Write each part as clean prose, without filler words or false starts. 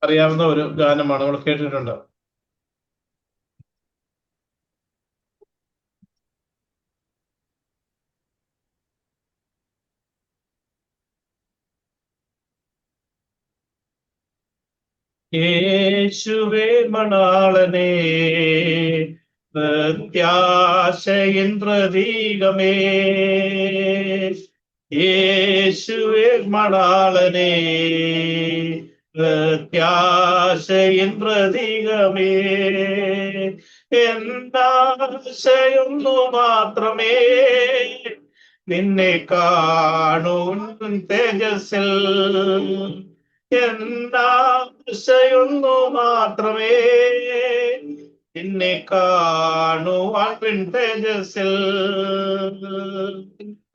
അറിയാവുന്ന ഒരു ഗാനമാണ്, നമ്മൾ കേട്ടിട്ടുണ്ട്. യേശുവേ മണാളനേ, പ്രത്യാശയിൻ പ്രതീകമേ. യേശുവേ മണാളനേ, പ്രത്യാശയിൻ പ്രതീകമേ. എന്താശയൊന്നു മാത്രമേ, നിന്നെ കാണും തേജസ്സിൽ. എന്താശയൊന്നു മാത്രമേ, നിന്നെ കാണുവാൻ തേജസ്സിൽ.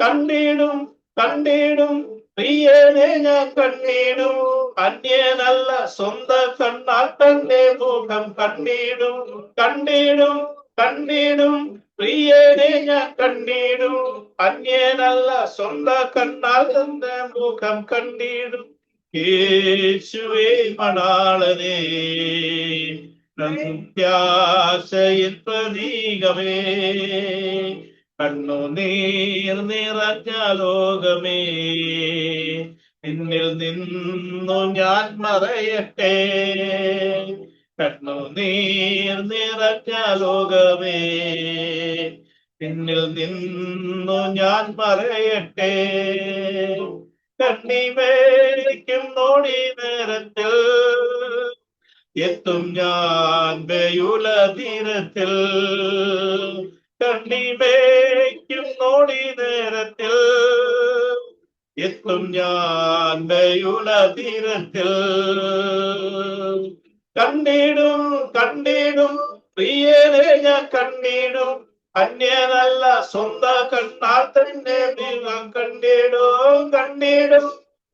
കണ്ടിടും കണ്ടിടും പ്രിയനെ ഞാൻ കണ്ടിടും, അന്യനല്ല സ്വന്ത കണ്ണാൽ തന്നെ മുഖം കണ്ടിടും. കണ്ടിടും കണ്ടിടും പ്രിയനെ ഞാൻ കണ്ടിടും, അന്യനല്ല സ്വന്ത കണ്ണാൽ തന്നെ മുഖം കണ്ടിടും. യേശുവേ മണാളനേ, പ്രത്യാശയിൻ പ്രതീകമേ. കണ്ണുനീർ നിറഞ്ഞ ലോകമേ, നിന്നിൽ നിന്നു ഞാൻ മറയട്ടെ. കണ്ണുനീർ നിറഞ്ഞ ലോകമേ, നിന്നിൽ നിന്നു ഞാൻ മറയട്ടെ. കണ്ണിമേക്കും നോടി നേരത്തിൽ എത്തും ഞാൻ ബെയുല തീരത്തിൽ. കണ്ണിമേക്കും നോടി നേരത്തിൽ എത്തും ഞാൻ ബെയുല തീരത്തിൽ. കണ്ടിടും കണ്ടിടും പ്രിയനെ ഞാൻ കണ്ടിടും, അന്യനല്ല സ്വന്ത കണ്ണാൽ തന്നെ മുഖം കണ്ടിടും. കണ്ടിടും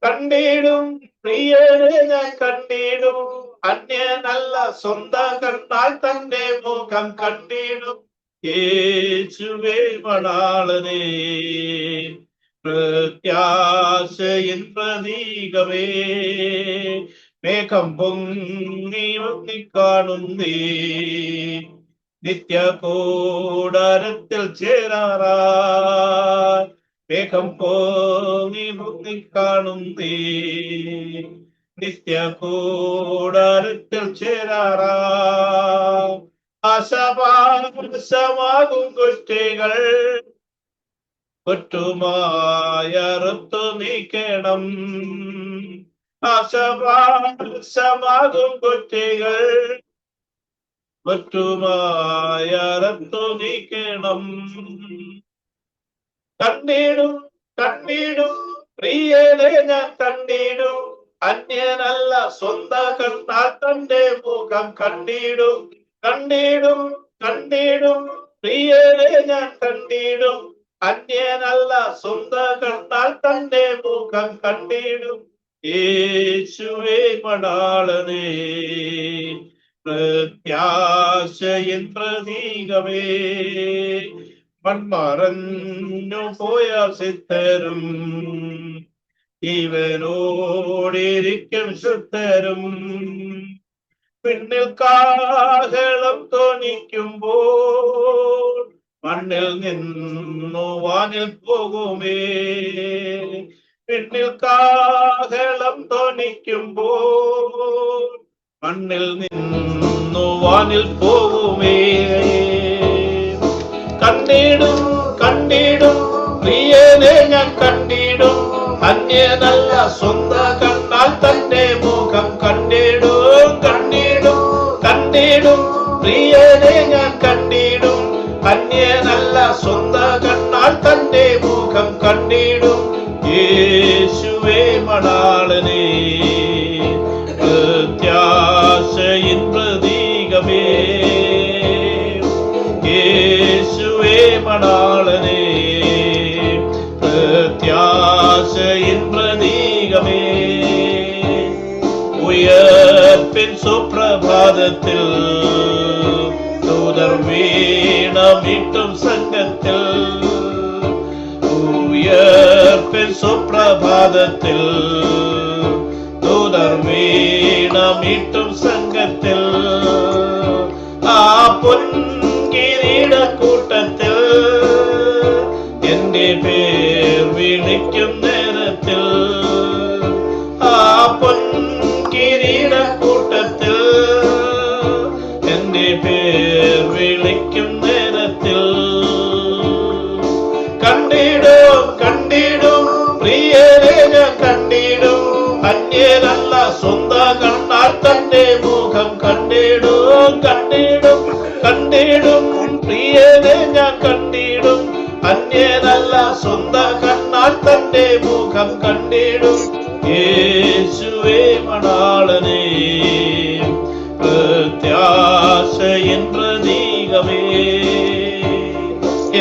കണ്ടിടും പ്രിയനെ ഞാൻ കണ്ടിടും, അന്യനല്ല സ്വന്ത കണ്ണാൽ തന്നെ മുഖം കണ്ടിടും. യേശുവേ മണാളനേ, പ്രത്യാശയിൻ പ്രതീകമേ. മേഘം പൊങ്ങി കാണുന്നേ, നിത്യ കൂടാരത്തിൽ ചേരാറായി. മേഘം പൊങ്ങി കാണുന്നേ, നിത്യ കൂടാരത്തിൽ ചേരാറായി. ആശാപാശമാകും കുറ്റികൾ ഒറ്റുമായറുത്തു നീക്കണം. ആശാപാശമാകും കുറ്റികൾ ഒറ്റുമായറുത്തു നീക്കണം. കണ്ടിടും കണ്ടിടും പ്രിയനെ ഞാൻ കണ്ടിടും, അന്യനല്ല സ്വന്ത കണ്ണാൽ തന്റെ മുഖം കണ്ടിടും. കണ്ടിടും കണ്ടിടും പ്രിയനെ ഞാൻ കണ്ടിടും, അന്യനല്ല സ്വന്ത കണ്ണാൽ തന്റെ മുഖം കണ്ടിടും. യേശുവേ മണാളനേ, പ്രത്യാശയിൻ പ്രതീകമേ. മൺമറഞ്ഞു പോയ സിദ്ധരും ഇവനോടിരിക്കും ശുദ്ധരും. പിന്നിൽ കാഹളം തോന്നിക്കുമ്പോൾ മണ്ണിൽ നിന്നു വാനിൽ പോകുമേ. പിന്നിൽ കാഹളം തോന്നിക്കുമ്പോൾ മണ്ണിൽ നിന്നു വാനിൽ പോകുമേ. കണ്ടിടും കണ്ടിടും പ്രിയനെ ഞാൻ കണ്ടിടും, അന്യനല്ല സ്വന്ത കണ്ണാൽ തന്നെ മുഖം കണ്ടിടും. കണ്ടിടും കണ്ടിടും പ്രിയനെ ഞാൻ കണ്ടിടും, അന്യനല്ല സ്വന്ത കണ്ണാൽ തന്നെ മുഖം കണ്ടിടും. യേശുവേ മണാളനേ, പ്രത്യാശയിൻ പ്രതീകമേ. യേശുവേ മണാളനേ, പ്രത്യാശയിൻ പ്രതീകമേ. ഉയർപ്പിൻ സുപ്രഭാതത്തിൽ ദൂതർ വീണമിട്ടും സംഘത്തിൽ. ഉയർപ്പിൻ സുപ്രഭാതത്തിൽ ദൂതർ വീണമിട്ടും സംഘത്തിൽ ആ പൊൻകിരീട കൂട്ടത്തിൽ എന്റെ പേർ വിളിക്കും നേരത്തിൽ ആ പൊൻകിരീട കൂട്ടത്തിൽ എന്റെ പേർ വിളിക്കും നേരത്തിൽ കണ്ടിടും കണ്ടിടും പ്രിയരെ ഞാൻ കണ്ടിടും അന്യനല്ല സ്വന്തം കണ്ണാൽ തന്റെ മുഖം കണ്ടിടും കണ്ടിടും കണ്ടിടും പ്രിയരെ ഞാൻ കണ്ടിടും അന്യനല്ല സ്വന്തം കണ്ണാൽ തന്റെ മുഖം കണ്ടിടും യേശുവേ മണാളനേ പ്രത്യാശയിൻ പ്രതീകമേ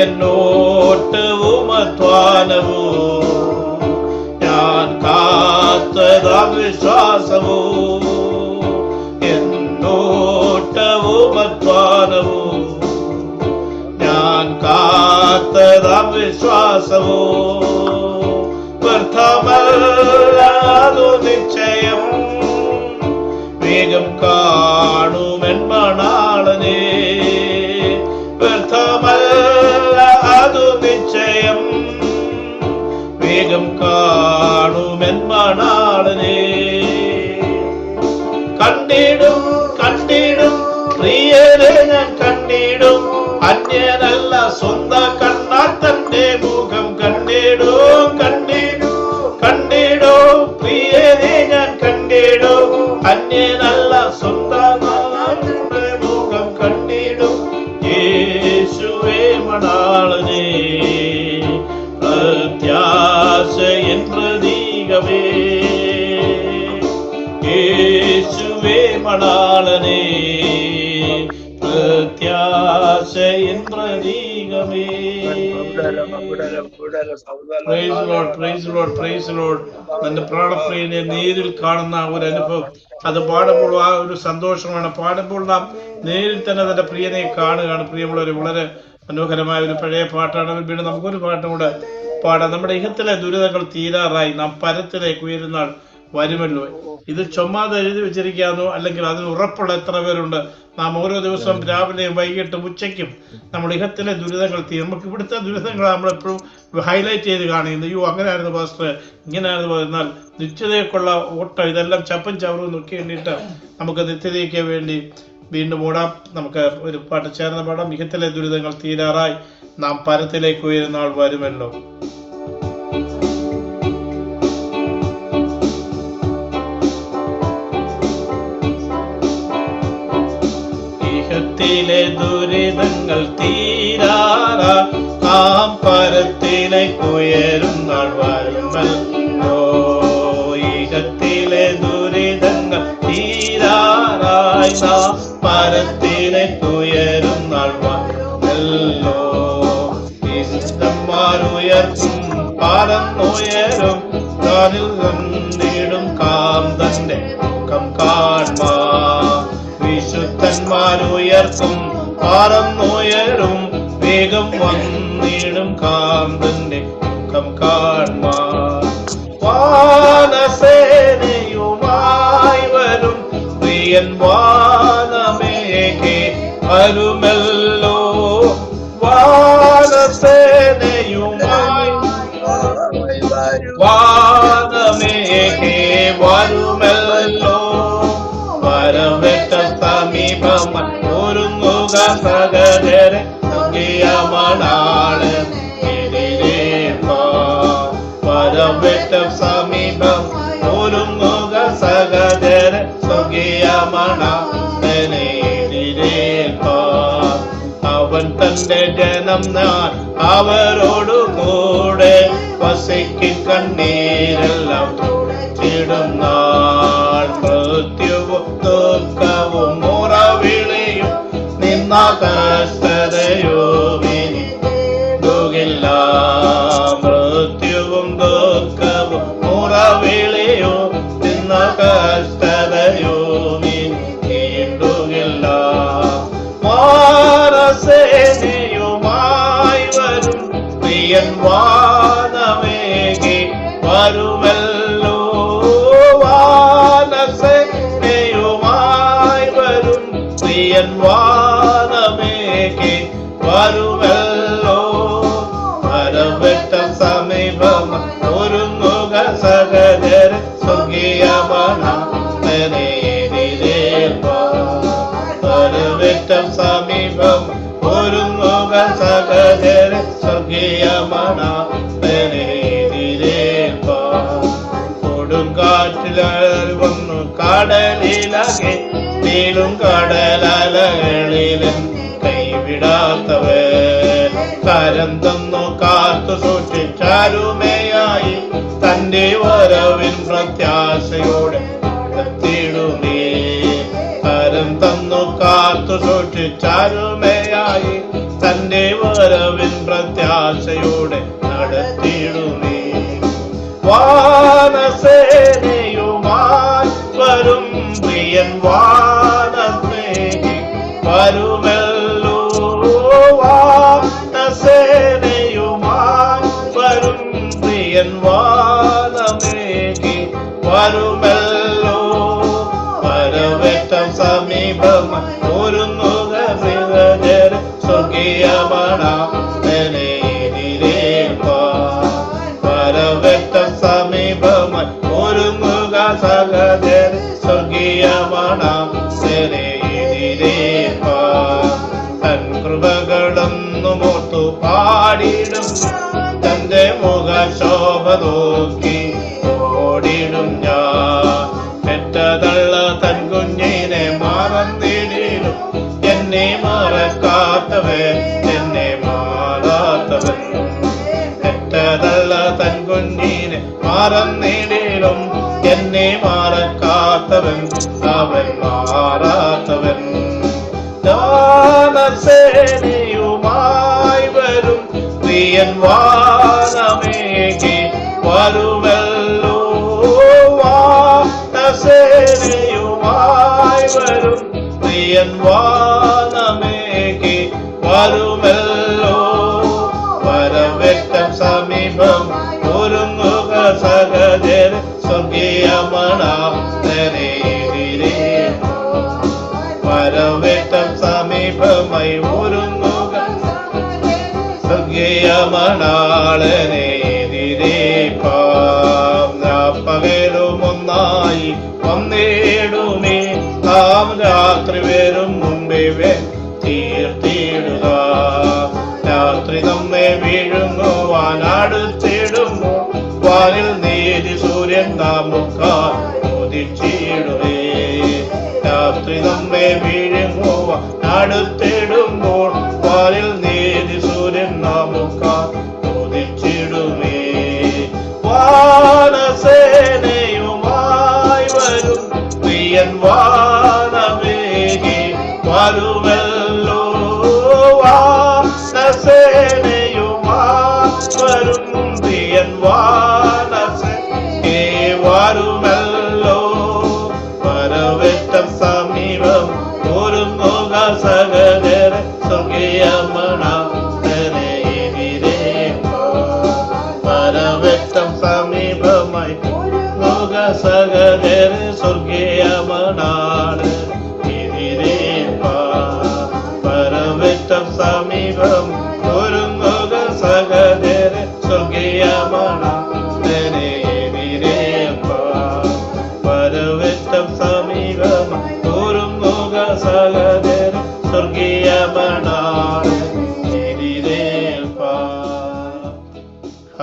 എന്നോട്ടവും അധ്വാനവും ഞാൻ കാത്തതാ വിശ്വാസമോ എന്നോട്ടവും അധ്വാനവും ഞാൻ കാത്തതാ വിശ്വാസമോ വ്യർത്ഥമല്ലാതു നിശ്ചയം വേഗം കാണുമെൻ മണാളനേ വ്യർത്ഥമല്ല അതു നിശ്ചയം വേഗം കാണുമെൻ മണാളനേ കണ്ടിടും കണ്ടിടും പ്രിയരെ ഞാൻ കണ്ടിടും അന്യനല്ല സ്വന്തം കണ്ണാൽ തന്റെ മുഖം കണ്ടിടും കണ്ടിടും കണ്ടിടും പ്രിയരെ ഞാൻ കണ്ടിടും അന്യനല്ല സ്വന്തം മുഖം കണ്ടിടും യേശുവേ മണാളനേ പ്രത്യാശയിൻ പ്രതീകമേ യേശുവേ മണാളനേ പ്രത്യാശയിൻ പ്രതീകമേ. തന്റെ പ്രാണപ്രിയനെ നേരിൽ കാണുന്ന ഒരു അനുഭവം, അത് പാടുമ്പോൾ ആ ഒരു സന്തോഷമാണ്. പാടുമ്പോൾ നാം നേരിൽ തന്നെ തന്റെ പ്രിയനെ കാണുകയാണ്. പ്രിയമുള്ളവർ, വളരെ മനോഹരമായ ഒരു പഴയ പാട്ടാണ്. വീണ്ടും നമുക്കൊരു പാട്ടും കൂടെ പാടാം. നമ്മുടെ ഇഹത്തിലെ ദുരിതങ്ങൾ തീരാറായി, നാം പരത്തിലേക്ക് ഉയരുന്നാൾ വരുമല്ലോ. ഇത് ചുമ്മാതെ എഴുതി വെച്ചിരിക്കാന്നോ അല്ലെങ്കിൽ അതിന് ഉറപ്പുള്ള എത്ര പേരുണ്ട്? നാം ഓരോ ദിവസവും രാവിലെയും വൈകിട്ടും ഉച്ചയ്ക്കും നമ്മുടെ ഇഹത്തിലെ ദുരിതങ്ങൾ നമുക്ക് ഇവിടുത്തെ ദുരിതങ്ങൾ നമ്മളെപ്പോഴും ഹൈലൈറ്റ് ചെയ്ത് കാണിക്കുന്നു. അയ്യോ അങ്ങനെയായിരുന്നു പാസ്റ്റർ, ഇങ്ങനെയായിരുന്നു. എന്നാൽ നിത്യതയ്ക്കുള്ള ഓട്ടം, ഇതെല്ലാം ചപ്പും ചവറും നോക്കി വേണ്ടിയിട്ട് നമുക്ക് നിത്യതയ്ക്ക് വേണ്ടി വീണ്ടും ഓടാം. നമുക്ക് ഒരു പാട്ട് ചേർന്ന് പാടാം. ഇഹത്തിലെ ദുരിതങ്ങൾ തീരാറായി, നാം പരത്തിലേക്ക് ഉയരുന്ന ആൾ വരുമല്ലോ. ഇഹത്തിലെ ദുരിതങ്ങൾ തീരാറായി, നാം പരത്തിലേക്ക് ഉയരുന്ന ആൾ വരുമല്ലോ. ഇഹത്തിലെ ദുരിതങ്ങൾ തീരാറായി, നാം പരത്തിലേക്ക് ഉയരുന്ന ആൾ വരുമല്ലോ. ഉയർത്തും പറന്നുയരും, കാലിൽ വന്നിടും കാന്തന്റെ മുഖം കാൺമാ. വിശുദ്ധന്മാരുയർത്തും പറന്നുയരും, വേഗം വന്നിടും കാന്തന്റെ മുഖം കാൺമാ. വാനസേനയുമായി വരും പ്രിയൻ വാനമേഘേ വരുമല്ലോ. വാനസേനയുമായി വാനമേഘേ വരുമല്ലോ. വരവേറ്റ സമീപമായി ഒരുങ്ങുക സകലരെ, മണാള് വരവേറ്റ സമീപം ഒരുങ്ങുക സകലരെ, മണാളേൽപ്പാൻ. അവൻ തന്റെ ജനം ഞാൻ അവരോടു കൂടെ വസിക്കും, കണ്ണീരെല്ലാം തുടച്ചിടുന്നാൾ. മൃത്യുവും ദുഃഖവും മുറവിളിയും നിന്ന കഷ്ടതയും ഇനി തുകില്ല. മൃത്യുവും ദുഃഖവും മുറവിളിയും നിന്ന കഷ്ടതയും ഇനി നീണ്ടുകില്ല. വാനസേനയുമായി വരും പ്രിയൻ വാനമേഘേ വരുമല്ലോ. വാനസേനയുമായി വരുമല്ലോ. വരവറ്റം സമീപം ഒരുങ്ങുക സഹജർ സ്വർഗീയ മണാളനെ എതിരേൽപ്പാൻ. വരവറ്റം സമീപം ഒരുങ്ങുക സഹജർ സ്വർഗീയ മണാളനെ എതിരേൽപ്പാൻ. കൊടുങ്കാറ്റിൽ വന്നു കടലിലകെ നീളും കടലലകളിലും കൈവിടാത്തവൻ. കരം തന്നു കാത്തു സൂക്ഷിച്ചാരുമയായി തന്റെ വരവിൻ പ്രത്യാശയോടെ നടത്തിയിടുമേ. കരം തന്നു കാത്തു സൂക്ഷിച്ചാരുമയായി തന്റെ വരവിൻ പ്രത്യാശയോടെ നടത്തിയിടുമേ. വാനസേനയുമായി വരും പ്രിയൻ വാനമേകി വരുമല്ലോ. വാനസേനയുമായി വരും പ്രിയൻ വാനമേകി വരുമല്ലോ. വരവറ്റം സമീപം ഒരുങ്ങുക സഹജർ സ്വർഗീയ മണാളനെ എതിരേൽപ്പാൻ. വരവറ്റം സമീപം ഒരുങ്ങുക സഹജർ സ്വർഗീയ മണാളനെ എതിരേൽപ്പാൻ. തൻ കൃപകളൊന്നും ഓർത്തു പാടിടും തന്റെ മുഖശോഭ നോക്കി ഓടിടും ഞാൻ. പെറ്റതള്ള തൻ കുഞ്ഞിനെ മറന്നിടിലും എന്നെ മറക്കാത്തവൻ എന്നെ മാറാത്തവൻ. പെറ്റതള്ള തൻ കുഞ്ഞിനെ മറന്നിടിലും എന്നെ മറക്കാത്തവൻ അവൻ മാറാത്തവൻ. ദാനസേനയുമായി വരും പ്രിയൻ വാനമേകി വരുമല്ലോ. വാനസേനയുമായി വരും പ്രിയൻ വാനമേകി വരുമല്ലോ. വരവറ്റം സമീപം ഒരുങ്ങുക സഹജർ സ്വർഗീയ മണാളനെ എതിരേൽപ്പാൻ. വരവറ്റം സമീപമായി ഒരുങ്ങുക സ്വർഗീയ മണാളനെ എതിരേൽപ്പാൻ. പകലും ഒന്നായി വന്നിടുമേ നാം രാത്രി വരും മുമ്പേ തീർത്തിടുക. രാത്രി നമ്മെ വീഴുങ്ങുവാൻ അടുത്തിടുമ്പോൾ വാനിൽ നീതി സൂര്യൻ നമുക്കാൽ ഉദിച്ചിടുവേ. രാത്രി നമ്മെ വീഴുങ്ങുവാൻ അടുത്തിടുമ്പോൾ വാനിൽ നീതി സൂര്യൻ നമുക്കാൽ ഉദിച്ചിടുവേ. വാനസേനയുമായി വരും പ്രിയൻ വാനമേകി വരുമല്ലോ. വാനസേനയുമായി വരും പ്രിയൻ വാനമേകി വരുമല്ലോ. വരവറ്റം സമീപം ഒരുങ്ങുക സഹജർ സ്വർഗീയ മണാളനെ എതിരേൽപ്പാൻ. വരവറ്റം സമീപമായി ഒരുങ്ങുക സഹജർ സ്വർഗീയ മണാളനെ എതിരേൽപ്പാൻ. വരവറ്റം സമീപം ഒരുങ്ങുക സഹജർ സ്വർഗീയ മണാളനെ എതിരേൽപ്പാൻ. വരവറ്റം സമീപം ഒരുങ്ങുക സഹജർ സ്വർഗീയ മണാളനെ